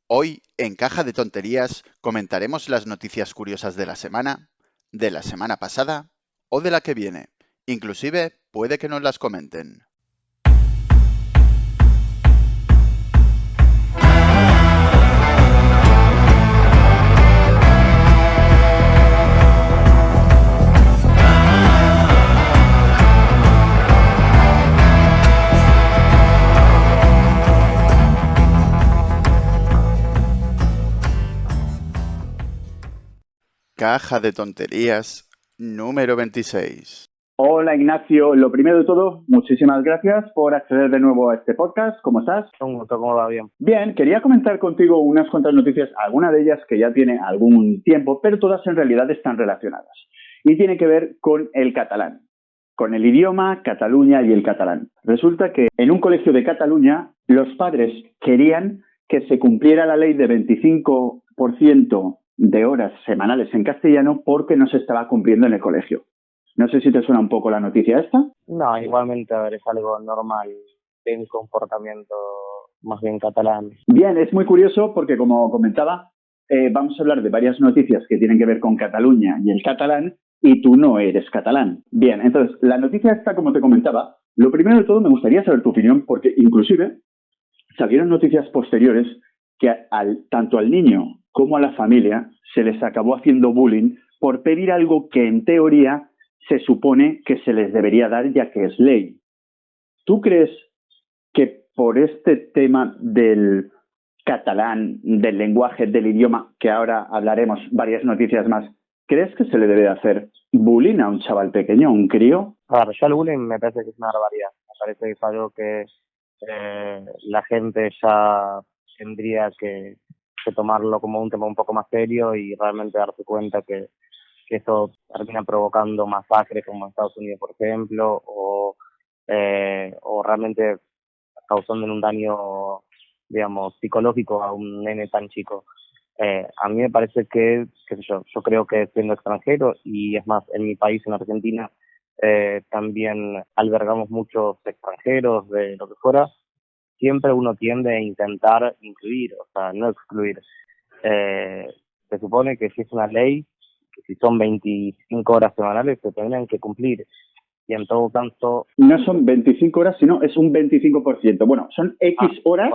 Hoy, en Caja de Tonterías, comentaremos las noticias curiosas de la semana pasada o de la que viene. Inclusive, puede que nos las comenten. Caja de Tonterías número 26. Hola Ignacio, lo primero de todo, muchísimas gracias por acceder de nuevo a este podcast. ¿Cómo estás? Un gusto, ¿cómo va? Bien. Bien, quería comentar contigo unas cuantas noticias, alguna de ellas que ya tiene algún tiempo, pero todas en realidad están relacionadas. Y tiene que ver con el catalán, con el idioma, Cataluña y el catalán. Resulta que en un colegio de Cataluña los padres querían que se cumpliera la ley de 25% de horas semanales en castellano porque no se estaba cumpliendo en el colegio. No sé si te suena un poco la noticia esta. No, igualmente, a ver, es algo normal de mi comportamiento más bien catalán. Bien, es muy curioso porque, como comentaba, vamos a hablar de varias noticias que tienen que ver con Cataluña y el catalán, y tú no eres catalán. Bien, entonces, la noticia esta, como te comentaba, lo primero de todo me gustaría saber tu opinión, porque inclusive salieron noticias posteriores que tanto al niño como a la familia se les acabó haciendo bullying por pedir algo que en teoría se supone que se les debería dar ya que es ley. ¿Tú crees que por este tema del catalán, del lenguaje, del idioma, que ahora hablaremos varias noticias más, crees que se le debe hacer bullying a un chaval pequeño, a un crío? A ver, yo el bullying me parece que es una barbaridad. Me parece que es algo que la gente ya tendría que tomarlo como un tema un poco más serio y realmente darse cuenta que eso termina provocando masacres como en Estados Unidos, por ejemplo, o realmente causando un daño, digamos, psicológico a un nene tan chico. A mí me parece que, qué sé yo creo que siendo extranjero, y es más, en mi país, en Argentina, también albergamos muchos extranjeros de lo que fuera, siempre uno tiende a intentar incluir, o sea, no excluir. Eh, Se supone que si es una ley, que si son 25 horas semanales, se tendrían que cumplir. Y en todo caso... No son 25 horas, sino es un 25%. Bueno, son X horas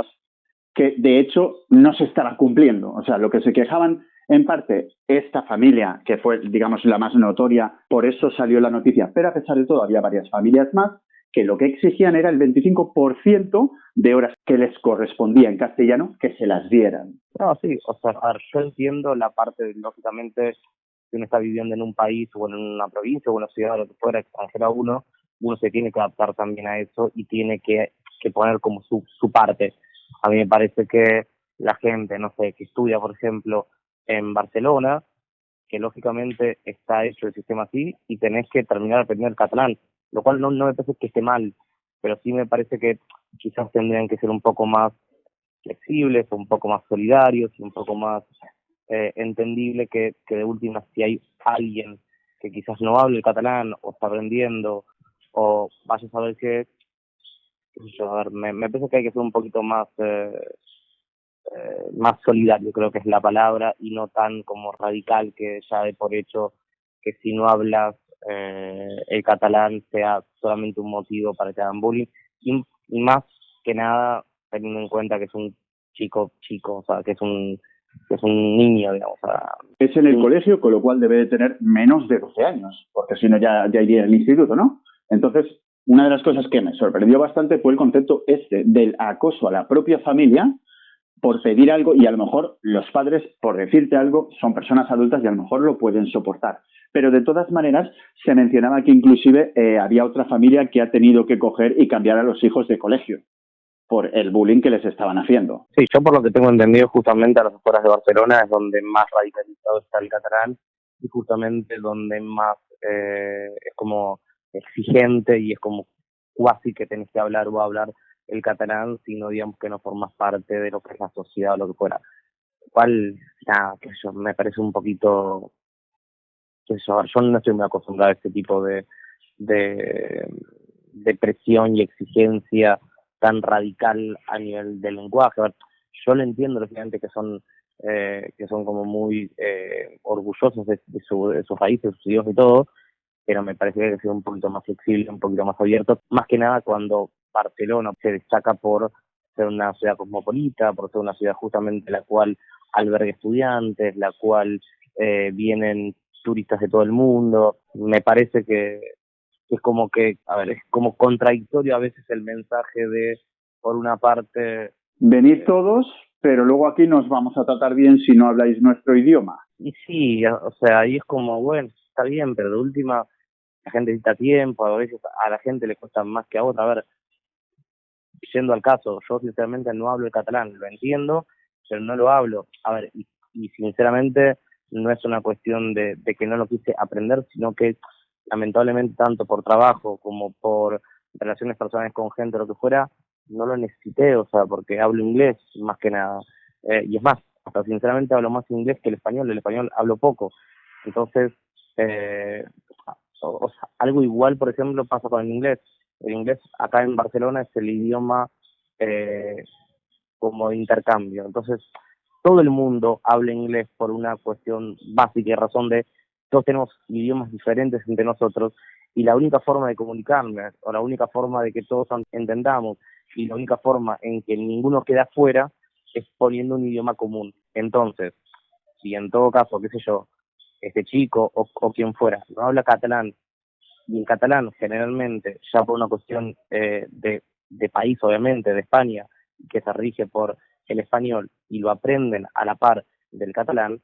que de hecho no se estaban cumpliendo. O sea, lo que se quejaban en parte esta familia, que fue, digamos, la más notoria, por eso salió la noticia, pero a pesar de todo había varias familias más que lo que exigían era el 25% de horas que les correspondía en castellano que se las dieran. No, sí, o sea, a ver, yo entiendo la parte, lógicamente, si uno está viviendo en un país o en una provincia o en una ciudad o lo que fuera, extranjero a uno se tiene que adaptar también a eso y tiene que poner como su parte. A mí me parece que la gente, no sé, que estudia, por ejemplo, en Barcelona, que lógicamente está hecho el sistema así y tenés que terminar aprendiendo el catalán, lo cual no me parece que esté mal, pero sí me parece que quizás tendrían que ser un poco más flexibles, un poco más solidarios y un poco más entendible que de última, si hay alguien que quizás no hable el catalán o está aprendiendo o vaya a saber qué sé yo, a ver, me parece que hay que ser un poquito más solidario, creo que es la palabra, y no tan como radical que ya de por hecho que si no hablas el catalán sea solamente un motivo para que hagan bullying, y más que nada teniendo en cuenta que es un chico, o sea, que es un niño, digamos. O sea, es en el colegio, con lo cual debe de tener menos de 12 años, porque si no ya iría al instituto, ¿no? Entonces, una de las cosas que me sorprendió bastante fue el concepto este del acoso a la propia familia por pedir algo, y a lo mejor los padres, por decirte algo, son personas adultas y a lo mejor lo pueden soportar. Pero de todas maneras, se mencionaba que inclusive había otra familia que ha tenido que coger y cambiar a los hijos de colegio por el bullying que les estaban haciendo. Sí, yo por lo que tengo entendido, justamente a las afueras de Barcelona es donde más radicalizado está el catalán y justamente donde más es como exigente y es como cuasi que tenés que hablar o hablar el catalán, sino digamos que no formas parte de lo que es la sociedad o lo que fuera. Cual, nada, que yo me parece un poquito, que yo no estoy muy acostumbrado a este tipo de, de presión y exigencia tan radical a nivel del lenguaje. A ver, Yo le entiendo a los estudiantes que son como muy orgullosos de sus raíces, de sus idiomas y todo, pero me parece que hay que ser un poquito más flexible, un poquito más abierto, más que nada cuando Barcelona se destaca por ser una ciudad cosmopolita, por ser una ciudad justamente la cual alberga estudiantes, la cual vienen turistas de todo el mundo. Me parece que es como que, a ver, es como contradictorio a veces el mensaje de, por una parte, Venid todos, pero luego aquí nos vamos a tratar bien si no habláis nuestro idioma. y sí, o sea, ahí es como, bueno, está bien, pero de última, la gente necesita tiempo, a veces a la gente le cuesta más que a otra. A ver, yendo al caso, yo sinceramente no hablo el catalán, lo entiendo, pero no lo hablo. A ver, y sinceramente no es una cuestión de que no lo quise aprender, sino que lamentablemente tanto por trabajo como por relaciones personales con gente o lo que fuera, no lo necesité, o sea, porque hablo inglés más que nada. Y es más, hasta sinceramente hablo más inglés que el español hablo poco. Entonces, eh, o sea, algo igual, por ejemplo, pasa con el inglés. El inglés acá en Barcelona es el idioma eh, como de intercambio. Entonces, todo el mundo habla inglés por una cuestión básica y razón de todos tenemos idiomas diferentes entre nosotros y la única forma de comunicarnos o la única forma de que todos entendamos y la única forma en que ninguno queda fuera es poniendo un idioma común. Entonces, si en todo caso, qué sé yo, este chico o quien fuera no habla catalán y en catalán generalmente, ya por una cuestión de país, obviamente, de España, que se rige por el español y lo aprenden a la par del catalán,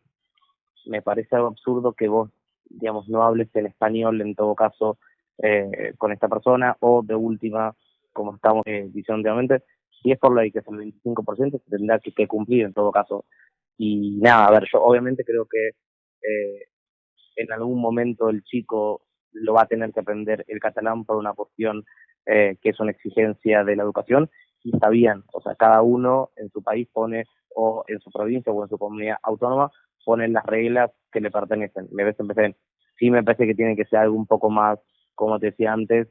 me parece algo absurdo que vos, digamos, no hables en español en todo caso con esta persona o de última, como estamos diciendo últimamente, si es por ley que es el 25%, se tendrá que cumplir en todo caso. Y nada, a ver, yo obviamente creo que en algún momento el chico lo va a tener que aprender el catalán por una cuestión que es una exigencia de la educación y está bien, o sea, cada uno en su país pone o en su provincia o en su comunidad autónoma ponen las reglas que le pertenecen. Sí me parece que tiene que ser algo un poco más, como te decía antes,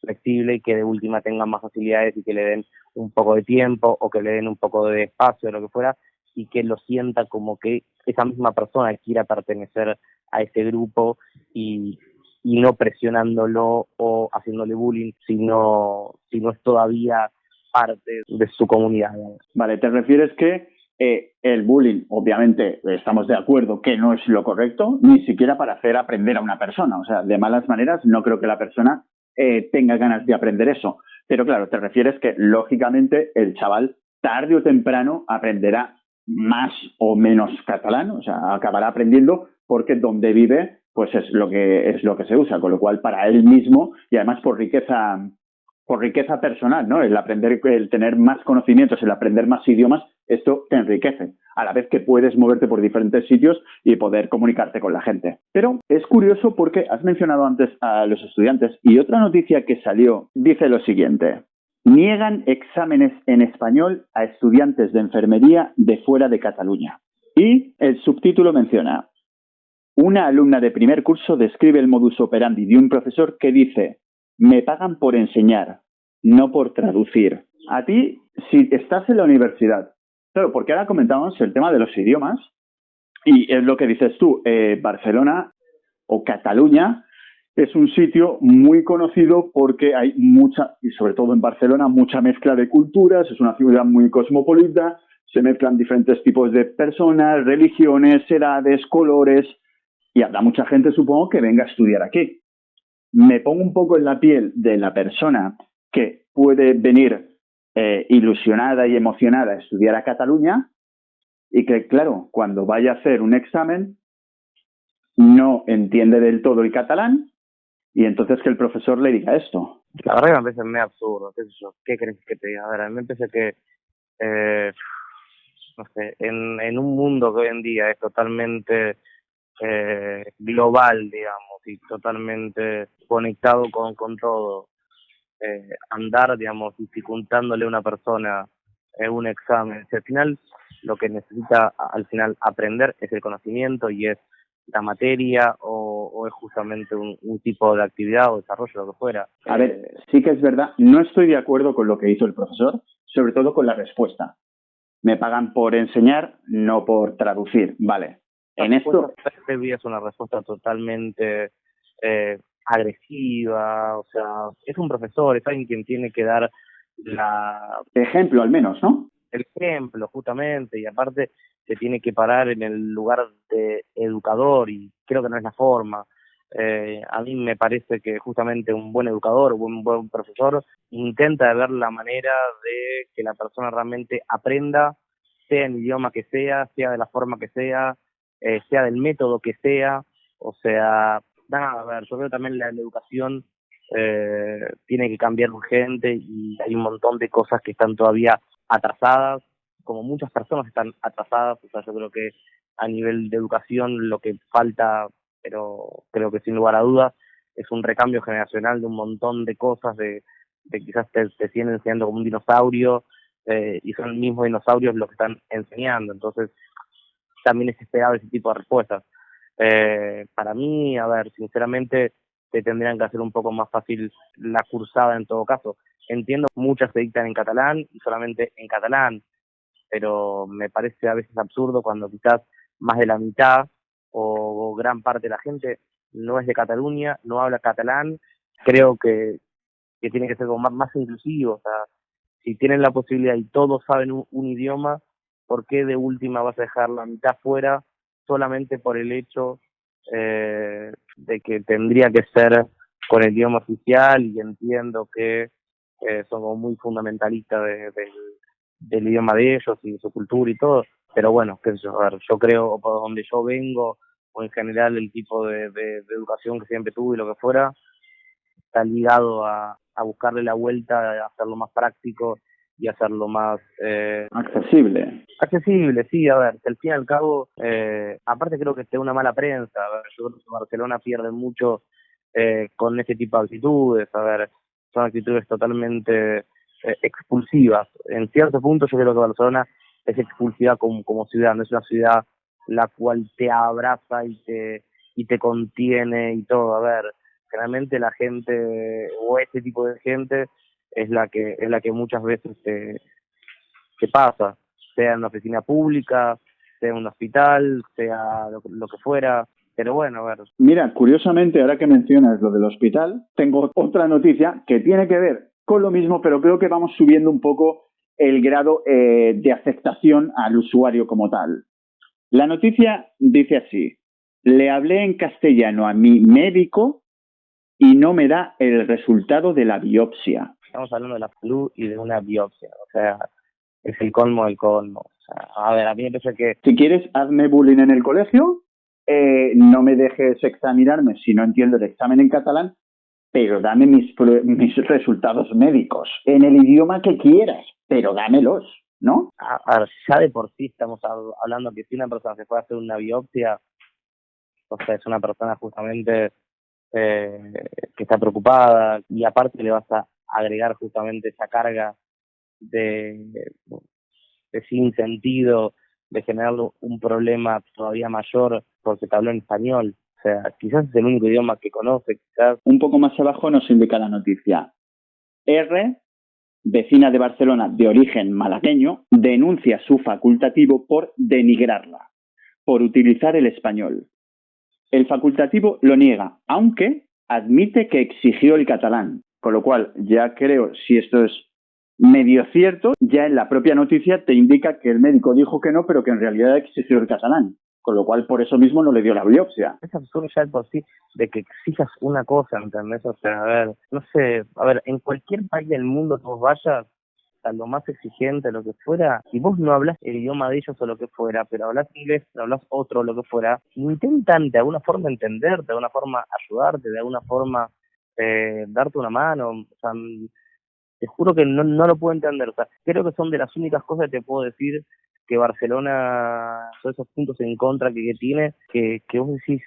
flexible y que de última tenga más facilidades y que le den un poco de tiempo o que le den un poco de espacio o lo que fuera y que lo sienta como que esa misma persona quiera pertenecer a ese grupo y no presionándolo o haciéndole bullying, si no es todavía parte de su comunidad. Vale, te refieres que el bullying, obviamente, estamos de acuerdo que no es lo correcto, ni siquiera para hacer aprender a una persona. O sea, de malas maneras, no creo que la persona tenga ganas de aprender eso. Pero claro, te refieres que, lógicamente, el chaval, tarde o temprano, aprenderá más o menos catalán, o sea, acabará aprendiendo porque donde vive, pues es lo que se usa, con lo cual para él mismo y además por riqueza personal, ¿no? El aprender, el tener más conocimientos, el aprender más idiomas, esto te enriquece, a la vez que puedes moverte por diferentes sitios y poder comunicarte con la gente. Pero es curioso porque has mencionado antes a los estudiantes y otra noticia que salió dice lo siguiente: niegan exámenes en español a estudiantes de enfermería de fuera de Cataluña. Y el subtítulo menciona: una alumna de primer curso describe el modus operandi de un profesor que dice: me pagan por enseñar, no por traducir. A ti, si estás en la universidad, claro, porque ahora comentábamos el tema de los idiomas, y es lo que dices tú, Barcelona o Cataluña es un sitio muy conocido porque hay mucha, y sobre todo en Barcelona, mucha mezcla de culturas, es una ciudad muy cosmopolita, se mezclan diferentes tipos de personas, religiones, edades, colores, y habrá mucha gente, supongo, que venga a estudiar aquí. Me pongo un poco en la piel de la persona que puede venir ilusionada y emocionada a estudiar a Cataluña y que, claro, cuando vaya a hacer un examen no entiende del todo el catalán y entonces que el profesor le diga esto. La verdad que me parece medio absurdo, qué sé yo, ¿qué crees que te diga? A ver, a mí me parece que, no sé, en un mundo que hoy en día es totalmente global, digamos, y totalmente conectado con todo, andar, digamos, dificultándole a una persona un examen. Si al final lo que necesita al final aprender es el conocimiento y es la materia o es justamente un tipo de actividad o desarrollo, lo que fuera. A ver, sí que es verdad, no estoy de acuerdo con lo que hizo el profesor, sobre todo con la respuesta. me pagan por enseñar, no por traducir. Vale. En esto... Es una respuesta totalmente agresiva, o sea, es un profesor, es alguien quien tiene que dar ejemplo al menos, ¿no? El ejemplo, justamente, y aparte se tiene que parar en el lugar de educador y creo que no es la forma. A mí me parece que justamente un buen educador, un buen profesor, intenta ver la manera de que la persona realmente aprenda, sea en el idioma que sea de la forma que sea del método que sea, o sea, nada, a ver, yo creo que también la educación tiene que cambiar urgente y hay un montón de cosas que están todavía atrasadas, como muchas personas están atrasadas, o sea, yo creo que a nivel de educación lo que falta, pero creo que sin lugar a dudas, es un recambio generacional de un montón de cosas, de quizás te siguen enseñando como un dinosaurio, y son los mismos dinosaurios los que están enseñando, entonces también es esperable ese tipo de respuestas. Para mí, a ver, sinceramente, te tendrían que hacer un poco más fácil la cursada en todo caso. Entiendo, muchas se dictan en catalán y solamente en catalán, pero me parece a veces absurdo cuando quizás más de la mitad o gran parte de la gente no es de Cataluña, no habla catalán. Creo que tiene que ser como más inclusivo, o sea, si tienen la posibilidad y todos saben un idioma, ¿por qué de última vas a dejar la mitad fuera solamente por el hecho de que tendría que ser con el idioma oficial? Y entiendo que son como muy fundamentalistas del idioma de ellos y de su cultura y todo, pero bueno, qué sé yo, a ver, yo creo, o por donde yo vengo, o en general el tipo de educación que siempre tuve y lo que fuera, está ligado a buscarle la vuelta, a hacerlo más práctico y hacerlo más accesible. Accesible, sí, a ver, que al fin y al cabo, aparte creo que esté una mala prensa, a ver, yo creo que Barcelona pierde mucho con este tipo de actitudes, a ver, son actitudes totalmente expulsivas. En cierto punto yo creo que Barcelona es expulsiva como ciudad, no es una ciudad la cual te abraza y te contiene y todo, a ver, generalmente la gente o este tipo de gente es la que muchas veces te pasa, sea en una oficina pública, sea en un hospital, sea lo que fuera, pero bueno, a ver. Mira, curiosamente, ahora que mencionas lo del hospital, tengo otra noticia que tiene que ver con lo mismo, pero creo que vamos subiendo un poco el grado de aceptación al usuario como tal. La noticia dice así: le hablé en castellano a mi médico y no me da el resultado de la biopsia. Estamos hablando de la salud y de una biopsia, o sea, es el colmo del colmo. O sea, a ver, a mí me parece que... Si quieres, hazme bullying en el colegio, no me dejes examinarme si no entiendo el examen en catalán, pero dame mis resultados médicos en el idioma que quieras, pero dámelos, ¿no? A ver, ya de por sí estamos hablando que si una persona se puede hacer una biopsia, o sea, es una persona justamente que está preocupada y aparte le vas a agregar justamente esa carga de sin sentido, de generar un problema todavía mayor porque te habló en español. O sea, quizás es el único idioma que conoce, quizás. Un poco más abajo nos indica la noticia. R, vecina de Barcelona de origen malagueño, denuncia su facultativo por denigrarla, por utilizar el español. El facultativo lo niega, aunque admite que exigió el catalán, con lo cual ya creo, si esto es medio cierto, ya en la propia noticia te indica que el médico dijo que no, pero que en realidad exigió el catalán, con lo cual por eso mismo no le dio la biopsia. Es absurdo ya de por sí de que exijas una cosa, ¿entendés? O sea, a ver, no sé, a ver, en cualquier país del mundo que vos vayas, a lo más exigente, lo que fuera, si vos no hablas el idioma de ellos o lo que fuera, pero hablas inglés, hablas otro, lo que fuera, intentan de alguna forma entenderte, de alguna forma ayudarte, de alguna forma darte una mano, o sea, te juro que no lo puedo entender, o sea, creo que son de las únicas cosas que te puedo decir que Barcelona, son esos puntos en contra que tiene, que vos decís,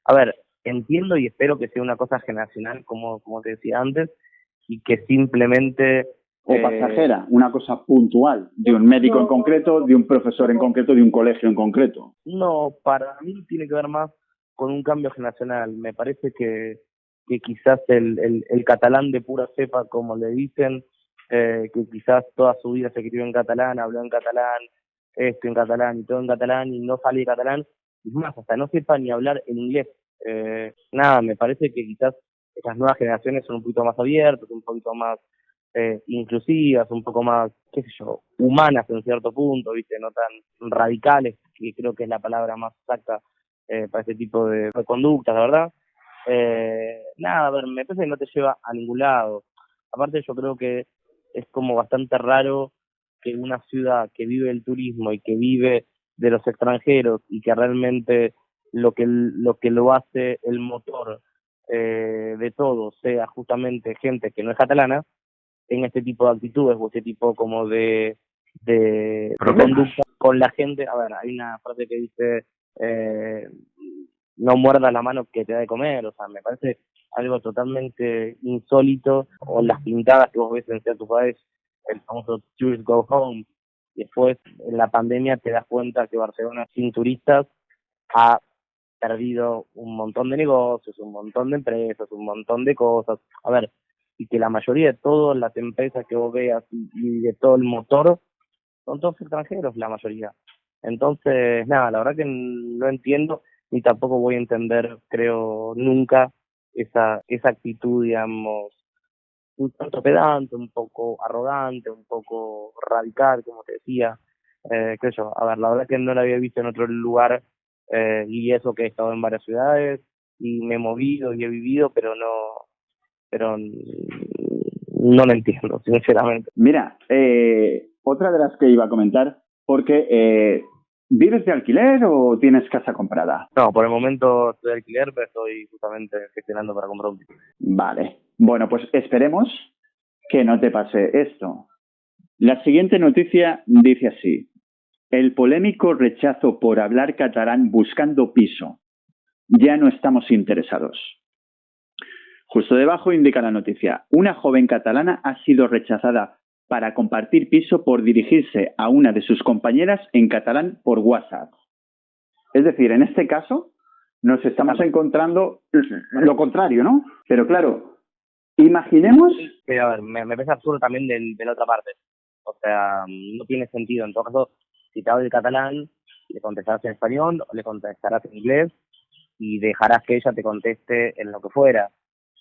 a ver, entiendo y espero que sea una cosa generacional, como te decía antes, y que simplemente... O pasajera, una cosa puntual, de un médico en concreto, de un profesor en concreto, de un colegio en concreto. No, para mí tiene que ver más con un cambio generacional. Me parece que quizás el catalán de pura cepa, como le dicen, que quizás toda su vida se crió en catalán, habló en catalán, esto en catalán y todo en catalán y no sale catalán, y más, hasta no sepa ni hablar en inglés. Nada, me parece que quizás estas nuevas generaciones son un poquito más abiertas, un poquito más inclusivas, un poco más, qué sé yo, humanas en cierto punto, ¿viste? No tan radicales, que creo que es la palabra más exacta para este tipo de conductas, la verdad. Nada, a ver, me parece que no te lleva a ningún lado. Aparte yo creo que es como bastante raro que una ciudad que vive el turismo y que vive de los extranjeros y que realmente lo que lo hace el motor de todo sea justamente gente que no es catalana, en este tipo de actitudes o este tipo como de conducta con la gente. A ver, hay una frase que dice eh, no muerdas la mano que te da de comer, o sea, me parece algo totalmente insólito, o las pintadas que vos ves en cierto país, el famoso Tourists Go Home, y después en la pandemia te das cuenta que Barcelona sin turistas ha perdido un montón de negocios, un montón de empresas, un montón de cosas. A ver, y que la mayoría de todas las empresas que vos veas y de todo el motor son todos extranjeros, la mayoría. Entonces, nada, la verdad que no entiendo ni tampoco voy a entender, creo, nunca esa actitud, digamos, un tanto pedante, un poco arrogante, un poco radical, como te decía. Qué sé yo, a ver, la verdad que no la había visto en otro lugar, y eso que he estado en varias ciudades y me he movido y he vivido, pero no lo entiendo, sinceramente. Mira, otra de las que iba a comentar, porque ¿vives de alquiler o tienes casa comprada? No, por el momento estoy de alquiler, pero estoy justamente gestionando para comprar un piso. Vale. Bueno, pues esperemos que no te pase esto. La siguiente noticia dice así: el polémico rechazo por hablar catalán buscando piso. Ya no estamos interesados. Justo debajo indica la noticia: una joven catalana ha sido rechazada para compartir piso por dirigirse a una de sus compañeras en catalán por WhatsApp. Es decir, en este caso nos estamos encontrando lo contrario, ¿no? Pero claro, imaginemos... Pero a ver, me parece absurdo también de la otra parte. O sea, no tiene sentido. En todo caso, si te habla el catalán, le contestarás en español o le contestarás en inglés y dejarás que ella te conteste en lo que fuera.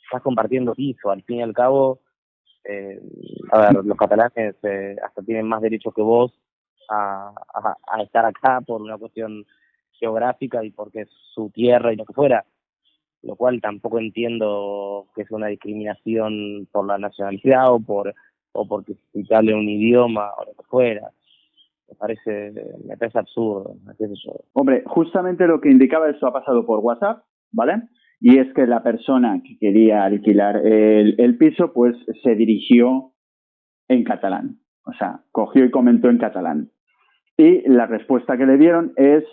Estás compartiendo piso, al fin y al cabo. eh, a ver, los catalanes hasta tienen más derechos que vos a estar acá por una cuestión geográfica y porque es su tierra y lo que fuera, lo cual tampoco entiendo que es una discriminación por la nacionalidad o porque se te hable un idioma o lo que fuera. Me parece absurdo, qué sé yo. Hombre, justamente lo que indicaba eso ha pasado por WhatsApp, ¿vale? Y es que la persona que quería alquilar el piso, pues se dirigió en catalán. O sea, cogió y comentó en catalán. Y la respuesta que le dieron es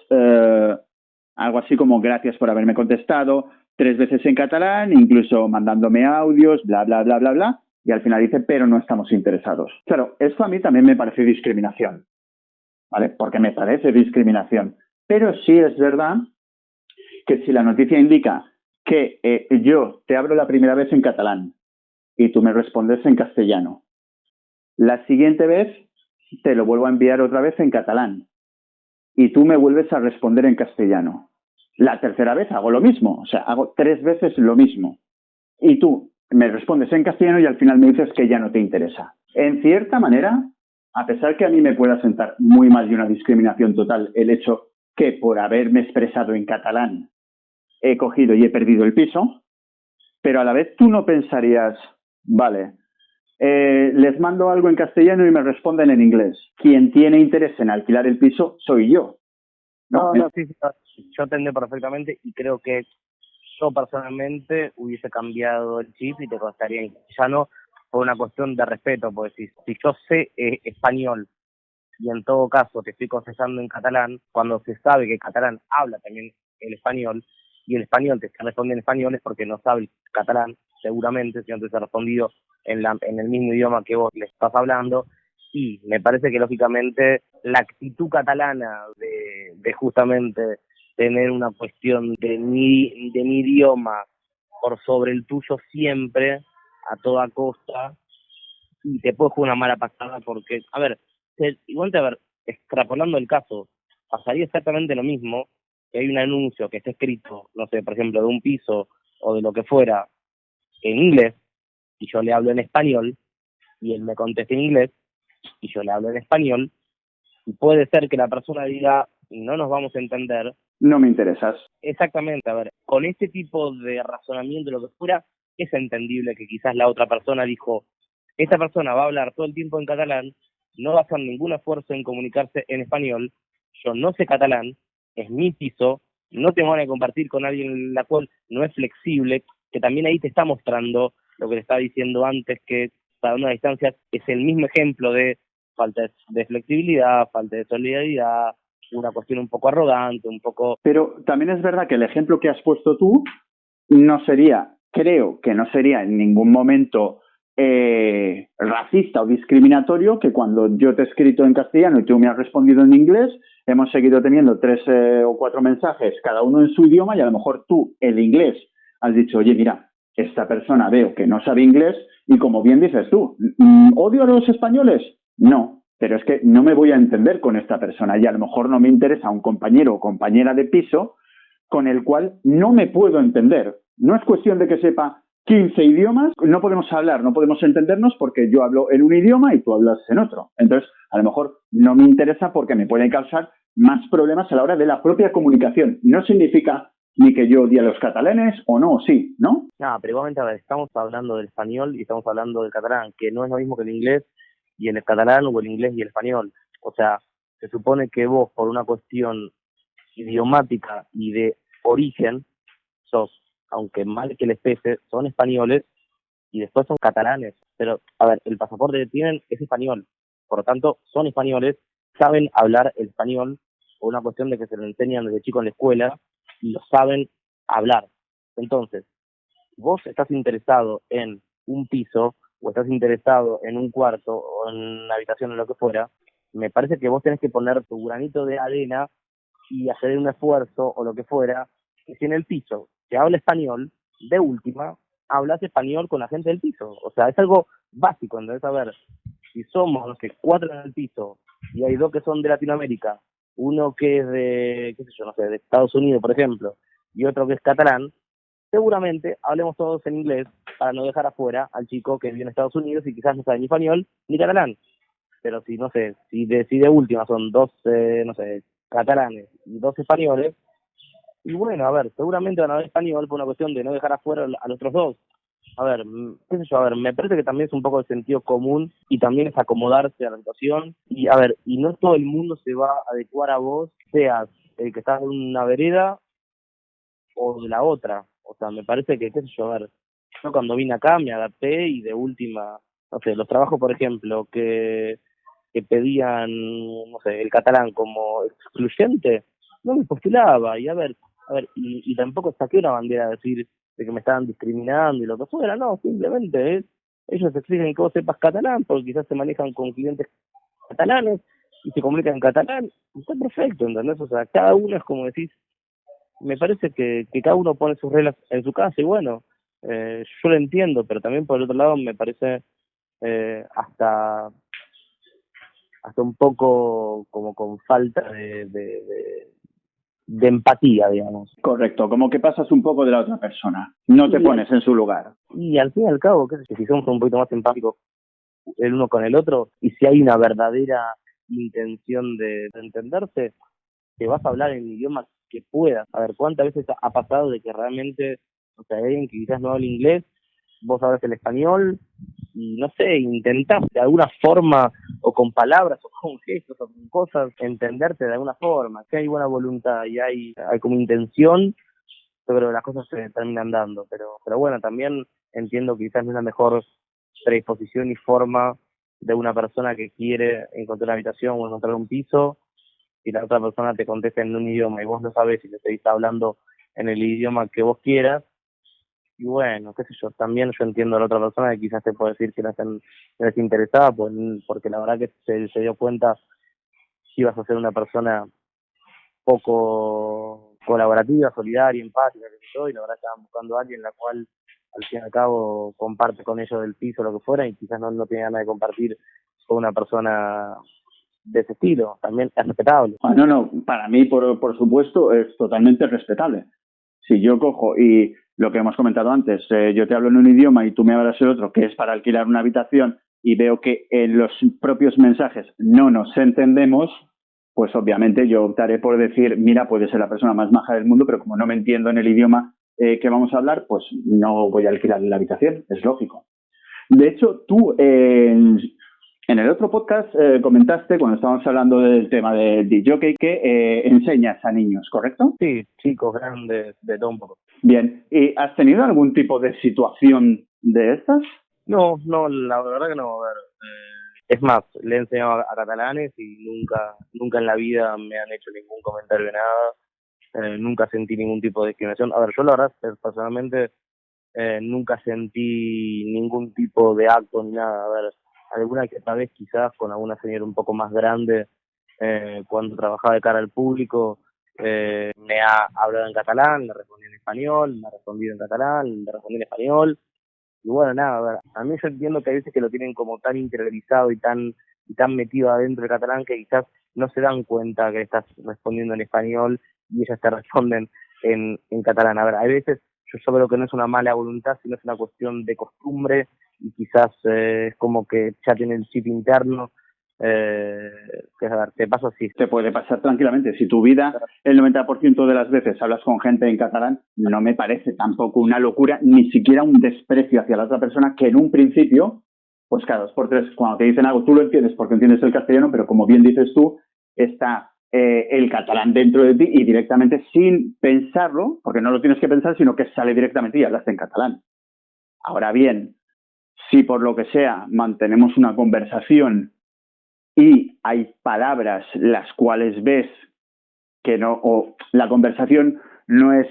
algo así como: gracias por haberme contestado 3 veces en catalán, incluso mandándome audios, bla, bla, bla, bla, bla. Y al final dice: pero no estamos interesados. Claro, esto a mí también me parece discriminación, ¿vale? Porque me parece discriminación. Pero sí es verdad que si la noticia indica que yo te hablo la primera vez en catalán y tú me respondes en castellano, la siguiente vez te lo vuelvo a enviar otra vez en catalán y tú me vuelves a responder en castellano. La tercera vez hago lo mismo, o sea, hago 3 veces lo mismo. Y tú me respondes en castellano y al final me dices que ya no te interesa. En cierta manera, a pesar que a mí me pueda sentar muy mal y una discriminación total el hecho que por haberme expresado en catalán he cogido y he perdido el piso, pero a la vez tú no pensarías: vale, les mando algo en castellano y me responden en inglés. Quien tiene interés en alquilar el piso soy yo. No, sí, yo entendí perfectamente y creo que yo personalmente hubiese cambiado el chip y te contestaría en castellano por una cuestión de respeto, porque si yo sé español y en todo caso te estoy contestando en catalán, cuando se sabe que el catalán habla también el español y el español te está respondiendo en español es porque no sabe el catalán, seguramente, si no te está respondido en el mismo idioma que vos le estás hablando. Y me parece que lógicamente la actitud catalana de justamente tener una cuestión de mi idioma por sobre el tuyo siempre, a toda costa, y te puede jugar una mala pasada porque, a ver, igual a ver, extrapolando el caso, pasaría exactamente lo mismo que hay un anuncio que esté escrito, no sé, por ejemplo, de un piso o de lo que fuera en inglés, y yo le hablo en español, y él me conteste en inglés, y yo le hablo en español, y puede ser que la persona diga, no nos vamos a entender. No me interesas. Exactamente, a ver, con este tipo de razonamiento, lo que fuera, es entendible que quizás la otra persona dijo, esta persona va a hablar todo el tiempo en catalán, no va a hacer ningún esfuerzo en comunicarse en español, yo no sé catalán, es mi piso, no tengo ganas de compartir con alguien la cual no es flexible, que también ahí te está mostrando lo que te estaba diciendo antes, que para una distancia es el mismo ejemplo de falta de flexibilidad, falta de solidaridad, una cuestión un poco arrogante, un poco... Pero también es verdad que el ejemplo que has puesto tú no sería, creo que no sería en ningún momento racista o discriminatorio, que cuando yo te he escrito en castellano y tú me has respondido en inglés, hemos seguido teniendo 3 o 4 mensajes, cada uno en su idioma, y a lo mejor tú, el inglés, has dicho, oye, mira, esta persona veo que no sabe inglés, y como bien dices tú, ¿odio a los españoles? No, pero es que no me voy a entender con esta persona, y a lo mejor no me interesa un compañero o compañera de piso con el cual no me puedo entender. No es cuestión de que sepa 15 idiomas, no podemos hablar, no podemos entendernos porque yo hablo en un idioma y tú hablas en otro. Entonces, a lo mejor no me interesa porque me puede causar más problemas a la hora de la propia comunicación. No significa ni que yo odie a los catalanes o no, sí, ¿no? No, pero igualmente, a ver, estamos hablando del español y estamos hablando del catalán, que no es lo mismo que el inglés y el catalán o el inglés y el español. O sea, se supone que vos, por una cuestión idiomática y de origen, sos, aunque mal que les pese, son españoles y después son catalanes. Pero, a ver, el pasaporte que tienen es español. Por lo tanto, son españoles, saben hablar el español por una cuestión de que se lo enseñan desde chico en la escuela y lo saben hablar. Entonces, vos estás interesado en un piso o estás interesado en un cuarto o en una habitación o lo que fuera, me parece que vos tenés que poner tu granito de arena y hacer un esfuerzo o lo que fuera, que si en el piso se habla español, de última, hablas español con la gente del piso. O sea, es algo básico, entonces, a ver, si somos, no sé, 4 en el piso y hay 2 que son de Latinoamérica, uno que es de, qué sé yo, no sé, de Estados Unidos, por ejemplo, y otro que es catalán, seguramente hablemos todos en inglés para no dejar afuera al chico que vive en Estados Unidos y quizás no sabe ni español ni catalán. Pero si, no sé, si de última son 2, no sé, catalanes y 2 españoles, y bueno, a ver, seguramente van a hablar español por una cuestión de no dejar afuera a los otros 2. A ver, qué sé yo, a ver, me parece que también es un poco de sentido común y también es acomodarse a la situación. Y a ver, y no todo el mundo se va a adecuar a vos, seas el que está en una vereda o de la otra. O sea, me parece que, qué sé yo, a ver, yo cuando vine acá me adapté y de última, no sé, los trabajos, por ejemplo, que pedían, no sé, el catalán como excluyente, no me postulaba. Y a ver, y tampoco saqué una bandera de decir de que me estaban discriminando y lo que fuera, no, simplemente ellos exigen que vos sepas catalán porque quizás se manejan con clientes catalanes y se comunican en catalán, y está perfecto, ¿entendés? O sea, cada uno es como decís, me parece que cada uno pone sus reglas en su casa y bueno, yo lo entiendo, pero también por el otro lado me parece hasta un poco como con falta de empatía, digamos. Correcto, como que pasas un poco de la otra persona, no te Y pones en su lugar. y al fin y al cabo, qué sé yo, si somos un poquito más empáticos el uno con el otro y si hay una verdadera intención de entenderse, te vas a hablar en el idioma que puedas. A ver, ¿cuántas veces ha pasado de que realmente, o sea, hay alguien que quizás no habla inglés, vos hablas el español y no sé, intentás de alguna forma o con palabras o con gestos o con cosas entenderte de alguna forma, que hay buena voluntad y hay como intención, yo creo que las cosas se terminan dando, pero bueno, también entiendo que quizás no es la mejor predisposición y forma de una persona que quiere encontrar una habitación o encontrar un piso y la otra persona te contesta en un idioma y vos no sabes si te seguís hablando en el idioma que vos quieras. Y bueno, qué sé yo, también yo entiendo a la otra persona que quizás te puede decir que no es interesada, pues, porque la verdad que se dio cuenta que ibas a ser una persona poco colaborativa, solidaria, empática, qué sé yo, y la verdad estaban buscando a alguien la cual al fin y al cabo comparte con ellos del piso, lo que fuera, y quizás no tiene ganas de compartir con una persona de ese estilo. También es respetable. Ah, no, para mí, por supuesto, es totalmente respetable. Si yo cojo y lo que hemos comentado antes, yo te hablo en un idioma y tú me hablas el otro, que es para alquilar una habitación, y veo que en los propios mensajes no nos entendemos, pues obviamente yo optaré por decir, mira, puede ser la persona más maja del mundo, pero como no me entiendo en el idioma que vamos a hablar, pues no voy a alquilar la habitación, es lógico. De hecho, tú en el otro podcast comentaste, cuando estábamos hablando del tema de DJ, que enseñas a niños, ¿correcto? Sí, chicos, grandes, de todo un poco. Bien. ¿Y has tenido algún tipo de situación de estas? No, la verdad que no. A ver, es más, le he enseñado a catalanes y nunca en la vida me han hecho ningún comentario de nada. Nunca sentí ningún tipo de discriminación. A ver, yo la verdad, personalmente, nunca sentí ningún tipo de acto ni nada. A ver, alguna que otra vez quizás con alguna señora un poco más grande, cuando trabajaba de cara al público, me ha hablado en catalán, le respondí en español, me ha respondido en catalán, le respondí en español. Y bueno, nada, a ver, a mí yo entiendo que hay veces que lo tienen como tan interiorizado y tan metido adentro del catalán que quizás no se dan cuenta que estás respondiendo en español y ellas te responden en catalán. A ver, hay veces yo creo que no es una mala voluntad, sino es una cuestión de costumbre y quizás es como que ya tiene el chip interno. Que a ver, te pasa así. Te puede pasar tranquilamente. Si tu vida, el 90% de las veces hablas con gente en catalán, no me parece tampoco una locura, ni siquiera un desprecio hacia la otra persona, que en un principio, pues cada 2 por 3, cuando te dicen algo, tú lo entiendes porque entiendes el castellano, pero como bien dices tú, está el catalán dentro de ti y directamente sin pensarlo, porque no lo tienes que pensar, sino que sale directamente y hablas en catalán. Ahora bien, si por lo que sea mantenemos una conversación y hay palabras las cuales ves que no, o la conversación no es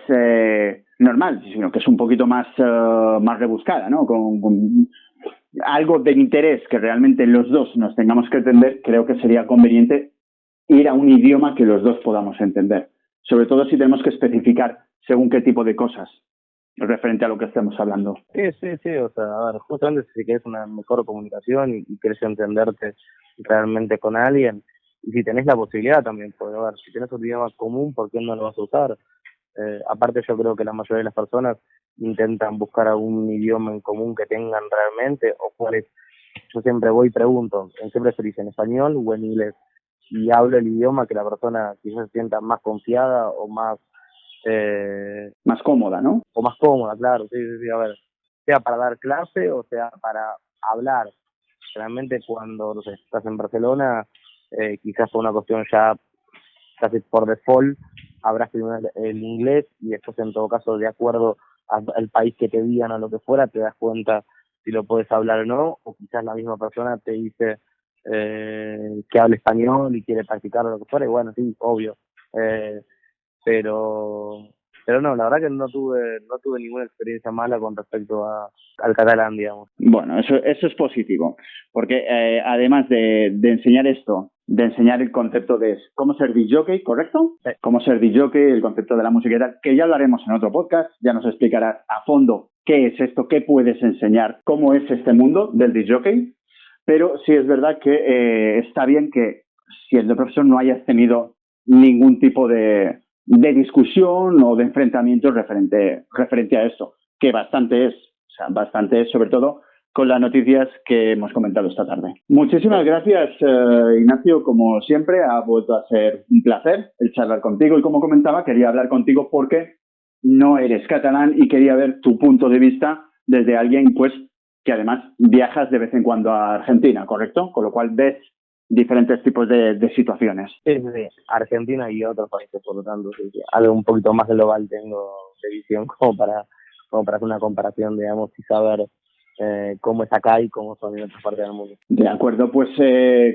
normal, sino que es un poquito más rebuscada, ¿no? Con algo de interés que realmente los dos nos tengamos que entender, creo que sería conveniente ir a un idioma que los dos podamos entender. Sobre todo si tenemos que especificar según qué tipo de cosas referente a lo que estemos hablando. Sí, o sea, a ver, justamente si querés una mejor comunicación y querés entenderte realmente con alguien, y si tenés la posibilidad también, porque a ver, si tenés un idioma común, ¿por qué no lo vas a usar? Aparte yo creo que la mayoría de las personas intentan buscar algún idioma en común que tengan realmente, o cuáles. Yo siempre voy y pregunto, ¿en qué preferís, en español o en inglés? Y hablo el idioma que la persona quizás se sienta más confiada o más más cómoda, ¿no? O más cómoda, claro, sí, a ver, sea para dar clase o sea para hablar. Realmente cuando, no sé, estás en Barcelona, quizás por una cuestión ya casi por default, habrás primero el inglés y después en todo caso, de acuerdo al país que te digan o lo que fuera, te das cuenta si lo puedes hablar o no, o quizás la misma persona te dice que habla español y quiere practicar o lo que fuera, y bueno, sí, obvio. Pero no, la verdad que no tuve ninguna experiencia mala con respecto al catalán, digamos. Bueno, eso es positivo, porque además de enseñar esto, de enseñar el concepto de cómo ser DJ, ¿correcto? Sí. Cómo ser DJ, el concepto de la música y tal, que ya hablaremos en otro podcast, ya nos explicarás a fondo qué es esto, qué puedes enseñar, cómo es este mundo del DJ, pero sí es verdad que está bien que siendo profesor no hayas tenido ningún tipo de discusión o de enfrentamiento referente a esto, que bastante es, sobre todo con las noticias que hemos comentado esta tarde. Muchísimas gracias, Ignacio, como siempre, ha vuelto a ser un placer el charlar contigo y como comentaba, quería hablar contigo porque no eres catalán y quería ver tu punto de vista desde alguien, pues, que además viajas de vez en cuando a Argentina, ¿correcto? Con lo cual ves diferentes tipos de situaciones. Sí, Argentina y otros países, por lo tanto, sí, algo un poquito más global tengo de visión como para hacer una comparación, digamos, y saber cómo es acá y cómo son en otras partes del mundo. De acuerdo, pues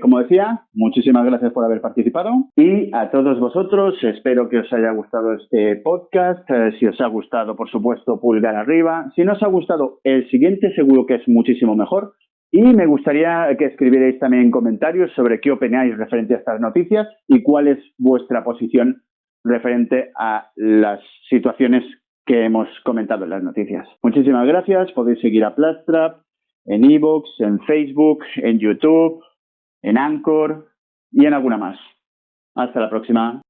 como decía, muchísimas gracias por haber participado y a todos vosotros espero que os haya gustado este podcast. Si os ha gustado, por supuesto, pulgar arriba. Si no os ha gustado, el siguiente seguro que es muchísimo mejor. Y me gustaría que escribierais también en comentarios sobre qué opináis referente a estas noticias y cuál es vuestra posición referente a las situaciones que hemos comentado en las noticias. Muchísimas gracias. Podéis seguir a Plastrap en iVoox, en Facebook, en YouTube, en Anchor y en alguna más. Hasta la próxima.